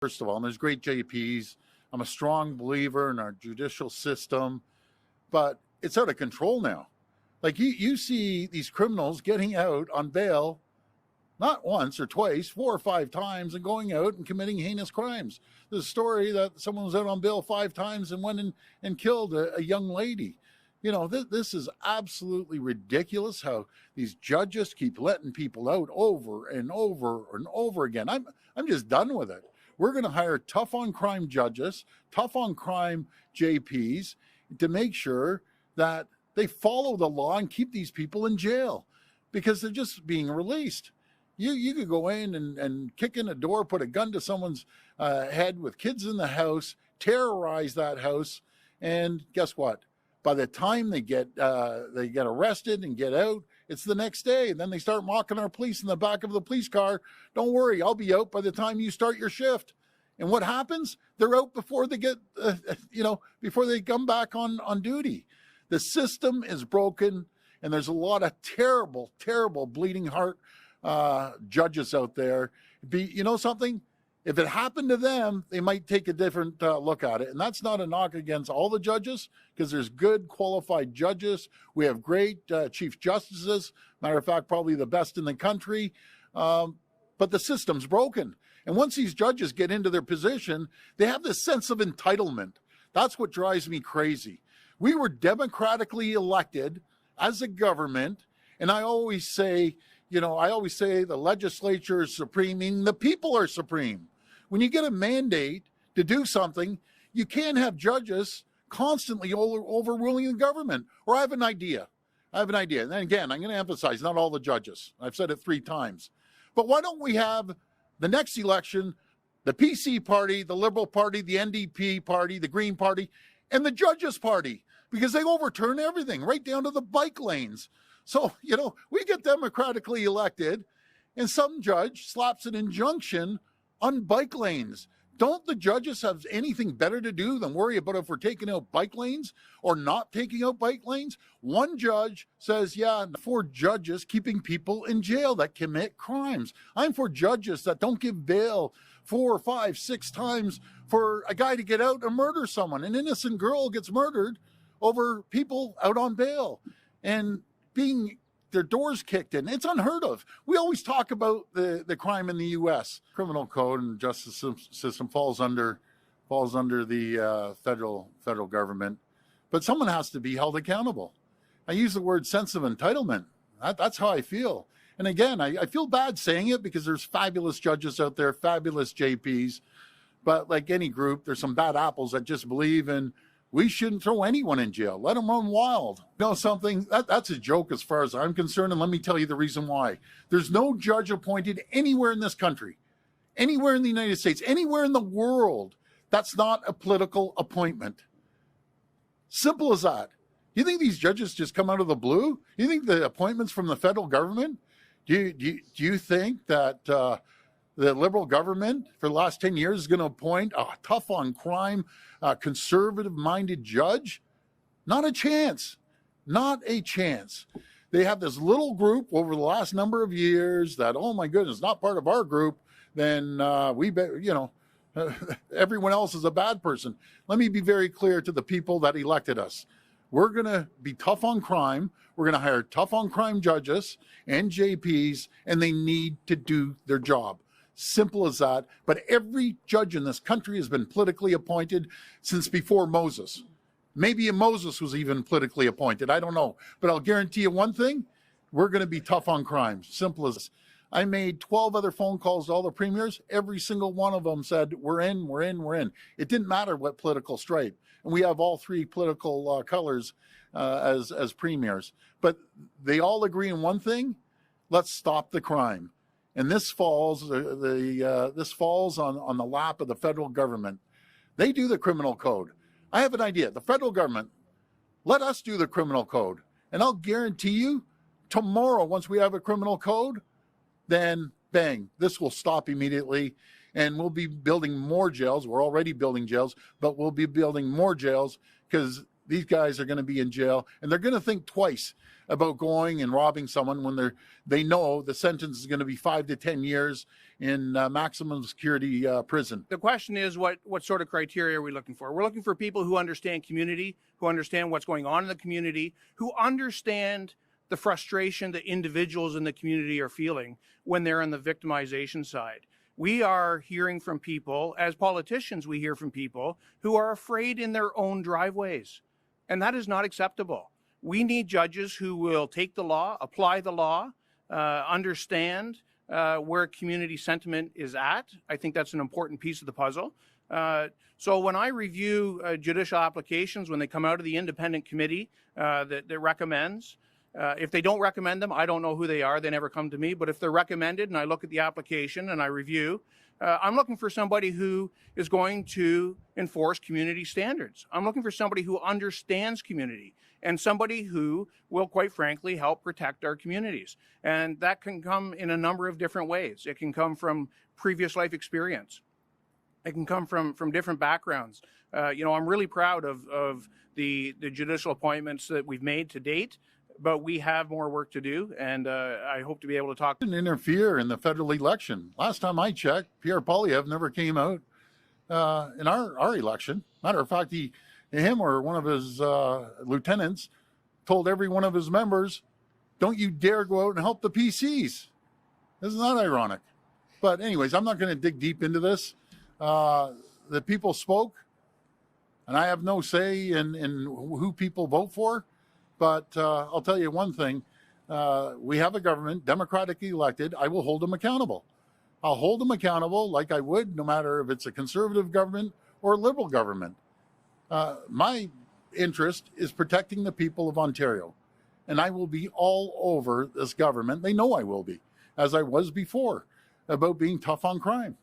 First of all, and there's great JPs. I'm a strong believer in our judicial system, but it's out of control now. Like you see these criminals getting out on bail, not once or twice, 4 or 5 times, and going out and committing heinous crimes. There's a story that someone was out on bail 5 times and went and killed a young lady. You know, this is absolutely ridiculous how these judges keep letting people out over and over and over again. I'm just done with it. We're going to hire tough on crime judges, tough on crime JPs to make sure that they follow the law and keep these people in jail because they're just being released. You could go in and kick in a door, put a gun to someone's head with kids in the house, terrorize that house, and guess what? By the time they get arrested and get out, it's the next day. And then they start mocking our police in the back of the police car. Don't worry, I'll be out by the time you start your shift. And what happens? They're out before they get, before they come back on duty. The system is broken, and there's a lot of terrible, terrible bleeding heart judges out there. You know something? If it happened to them, they might take a different look at it. And that's not a knock against all the judges, because there's good, qualified judges. We have great chief justices. Matter of fact, probably the best in the country. But the system's broken. And once these judges get into their position, they have this sense of entitlement. That's what drives me crazy. We were democratically elected as a government. And I always say, the legislature is supreme, meaning the people are supreme. When you get a mandate to do something, you can't have judges constantly overruling the government. Or I have an idea. And then again, I'm going to emphasize, not all the judges. I've said it 3 times. But why don't we have the next election, the PC party, the Liberal Party, the NDP party, the Green Party, and the Judges Party? Because they overturn everything, right down to the bike lanes. So, we get democratically elected and some judge slaps an injunction on bike lanes. Don't the judges have anything better to do than worry about if we're taking out bike lanes or not taking out bike lanes? One judge says, yeah, for judges keeping people in jail that commit crimes. I'm for judges that don't give bail 4, 5, 6 times for a guy to get out and murder someone. An innocent girl gets murdered over people out on bail and being their doors kicked in. It's unheard of. We always talk about the crime in the U.S. Criminal code and justice system falls under the federal government, but someone has to be held accountable. I use the word sense of entitlement. That's how I feel. And again, I feel bad saying it because there's fabulous judges out there, fabulous JPs, but like any group, there's some bad apples that just believe in we shouldn't throw anyone in jail. Let them run wild. You know something? That's a joke as far as I'm concerned, and let me tell you the reason why. There's no judge appointed anywhere in this country, anywhere in the United States, anywhere in the world that's not a political appointment. Simple as that. You think these judges just come out of the blue? You think the appointments from the federal government? Do you think that the Liberal government for the last 10 years is going to appoint a tough on crime, conservative-minded judge? Not a chance. Not a chance. They have this little group over the last number of years that, oh my goodness, not part of our group, then everyone else is a bad person. Let me be very clear to the people that elected us. We're going to be tough on crime. We're going to hire tough on crime judges and JPs, and they need to do their job. Simple as that. But every judge in this country has been politically appointed since before Moses. Maybe Moses was even politically appointed. I don't know. But I'll guarantee you one thing. We're going to be tough on crime. Simple as this. I made 12 other phone calls to all the premiers. Every single one of them said, we're in, we're in, we're in. It didn't matter what political stripe. And we have all 3 political colors as premiers. But they all agree in one thing. Let's stop the crime. And this falls this falls on the lap of the federal government. They do the criminal code. I have an idea. The federal government, let us do the criminal code. And I'll guarantee you, tomorrow, once we have a criminal code, then bang, this will stop immediately. And we'll be building more jails. We're already building jails, but we'll be building more jails because these guys are going to be in jail, and they're going to think twice about going and robbing someone when they know the sentence is going to be 5 to 10 years in maximum security prison. The question is, what sort of criteria are we looking for? We're looking for people who understand community, who understand what's going on in the community, who understand the frustration that individuals in the community are feeling when they're on the victimization side. We are hearing from people, as politicians, we hear from people who are afraid in their own driveways, and that is not acceptable. We need judges who will take the law, apply the law, understand where community sentiment is at. I think that's an important piece of the puzzle. So when I review judicial applications, when they come out of the independent committee that recommends, if they don't recommend them, I don't know who they are. They never come to me. But if they're recommended and I look at the application and I review, I'm looking for somebody who is going to enforce community standards. I'm looking for somebody who understands community and somebody who will, quite frankly, help protect our communities. And that can come in a number of different ways. It can come from previous life experience. It can come from different backgrounds. I'm really proud of the judicial appointments that we've made to date, but we have more work to do, and I hope to be able to talk. Didn't interfere in the federal election. Last time I checked, Pierre Poilievre never came out in our election. Matter of fact, him or one of his lieutenants told every one of his members, "Don't you dare go out and help the PCs." Isn't that ironic? But anyways, I'm not going to dig deep into this. The people spoke, and I have no say in who people vote for. But I'll tell you one thing. We have a government, democratically elected. I will hold them accountable. I'll hold them accountable like I would, no matter if it's a conservative government or a liberal government. My interest is protecting the people of Ontario. And I will be all over this government. They know I will be, as I was before, about being tough on crime.